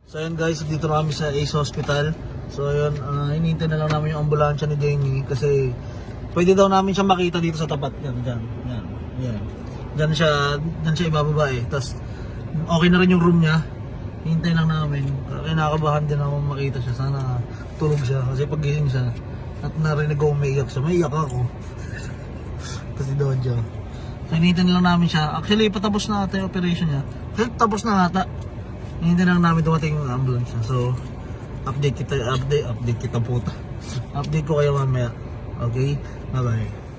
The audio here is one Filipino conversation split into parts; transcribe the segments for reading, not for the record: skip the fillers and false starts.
So ayun guys, dito na kami sa Ace Hospital. So ayun, hinihintay na lang namin yung ambulansya ni Jenny kasi pwede daw namin siya makita dito sa tapat. Yan. Diyan siya ibababa eh. Tapos okay na rin yung room niya. Hintay lang namin. Kinakabahan din ako makita siya. Sana tulog siya kasi pag gising siya at narinig ko umiiyak siya. Maiiyak ako. Kasi Dojo. So hinihintay na lang namin siya. Actually patapos na ata yung operation niya. Kasi tapos na ata. Hindi na lang namin dumating yung ambulance. So, update kita puta. Update ko kayo mamaya. Okay? Bye-bye.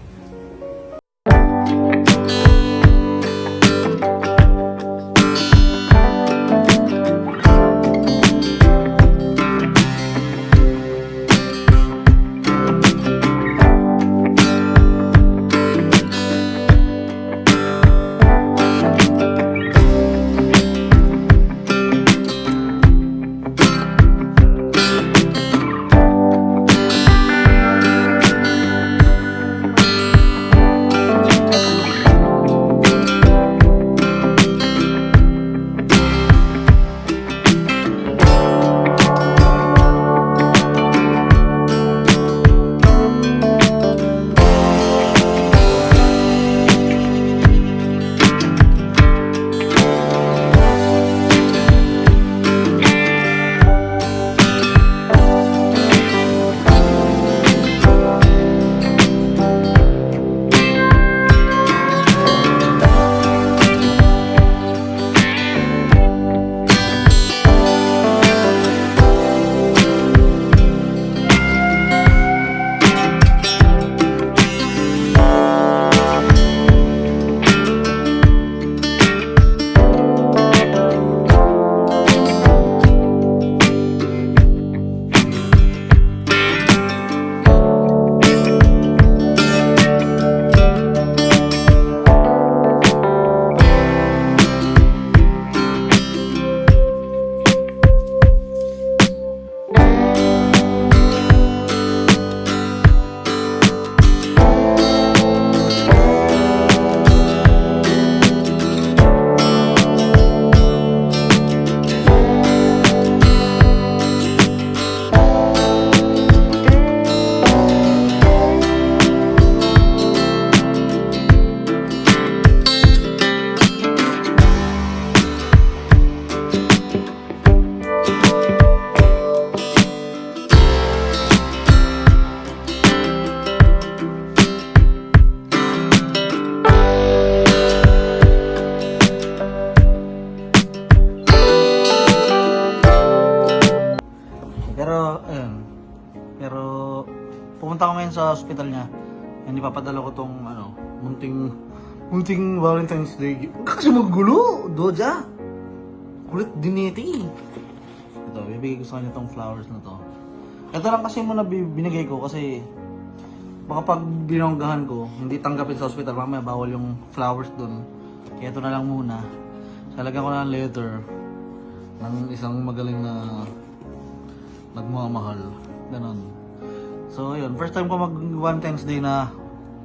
Pero pumunta ko ngayon sa hospital niya. And ipapadala ko tong munting Valentine's Day. Kasi magulo, Doja. Kulit diniti. Ito, bibigay ko sa kanya tong flowers na to. Ito lang kasi muna binigay ko kasi baka pag binonggahan ko, hindi tanggapin sa hospital, mamaya bawal yung flowers dun. Kaya ito na lang muna. Salagyan ko na ng letter ng isang magaling na nagmamahal. Ganon. So, yun. First time ko mag Valentine's Day na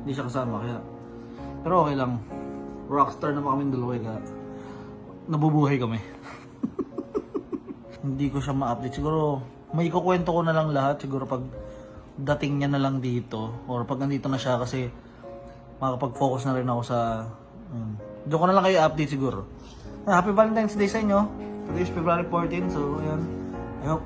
hindi siya kasama. Kaya, pero okay lang. Rockstar na pa kami dalawa. Kaya, nabubuhay kami. Hindi ko siya ma-update. Siguro, may ikukwento ko na lang lahat. Siguro pag dating niya na lang dito. Or pag nandito na siya kasi makapag-focus na rin ako sa... Diyan ko na lang kayo update siguro. Happy Valentine's Day sa inyo. Today is February 14. So, ayan. I hope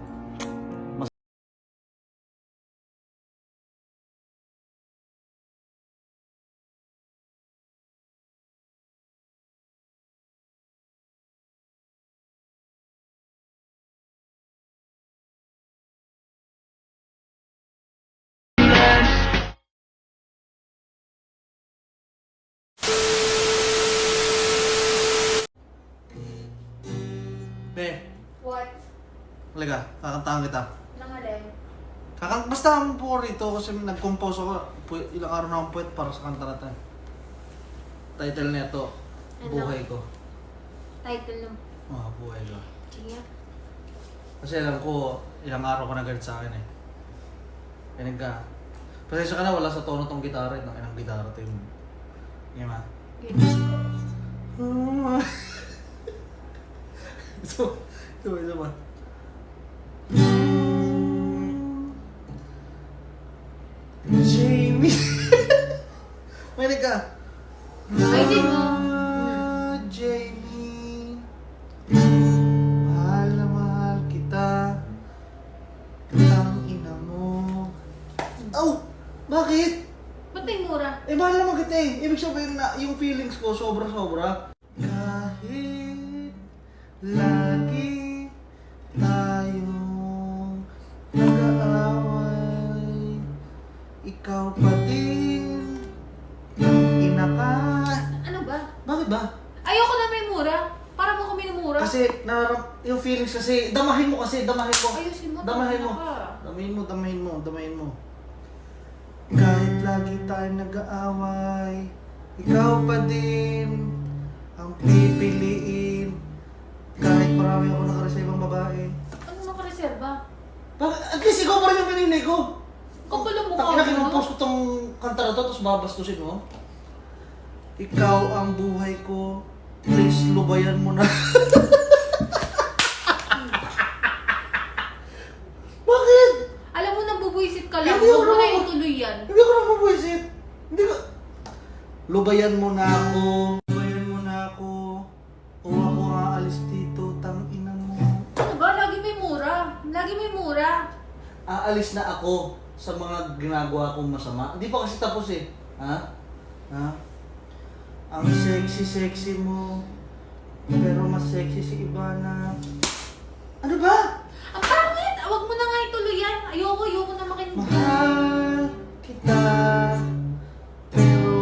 What? Talaga, kakantahan kita. Nang alin? Basta ang po rito kasi nag-compose ako. Ilang araw na akong puwet para sa kanta natin. Title nito, Ano? Buhay Ko. Title ng... Buhay Ko. Sige. Kasi alam ko, ilang araw ko nagalit sa akin eh. Pinig ka. Pasensya ka na, wala sa tono tong gitara. Inang gitara to yung... Sige ma. Ito ba? yung feelings ko sobra-sobra. Kahit lagi tayong nag-aaway, ikaw pa din ina ka. Ano ba? Bakit ba? Ayoko na may mura. Para mo ko minumura. Kasi yung feelings kasi, damahin mo. Ayusin mo. Damahin mo. tama ka. Damahin mo. Kahit lagi tayong nag-aaway, ikaw pa din ang pipiliin. Kahit marami ako nakareservang babae. Ano nakareserba? Bakit? At least ikaw pa rin yung pinili ko. Kapal ang mukha Takina, mo. kinupost ko tong kanta na to, tapos babastusin mo. Ikaw ang buhay ko. Please, lubayan mo na. Bakit? Alam mo, nabubuisit ka lang. Hindi Huwag ko mo na naman- yung tuloy yan. Hindi ko na mabuisit. Hindi ko... Lubayan mo na ako. Lubayan mo na ako. O ako aalis dito, tangina mo. Ano ba? Lagi may mura. Lagi may mura. Aalis na ako sa mga ginagawa kong masama. Hindi pa kasi tapos eh. Ha? Ang sexy mo. Pero mas sexy si Ivana. Ano ba? Ang pangit! Huwag mo na nga ituloy yan. Ayoko na makinig. Mahal kita. Pero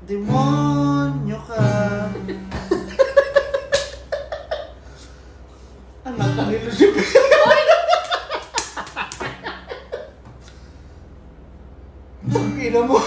demonyo ka. Anak ka ni Lucifer. Pag-ina mo.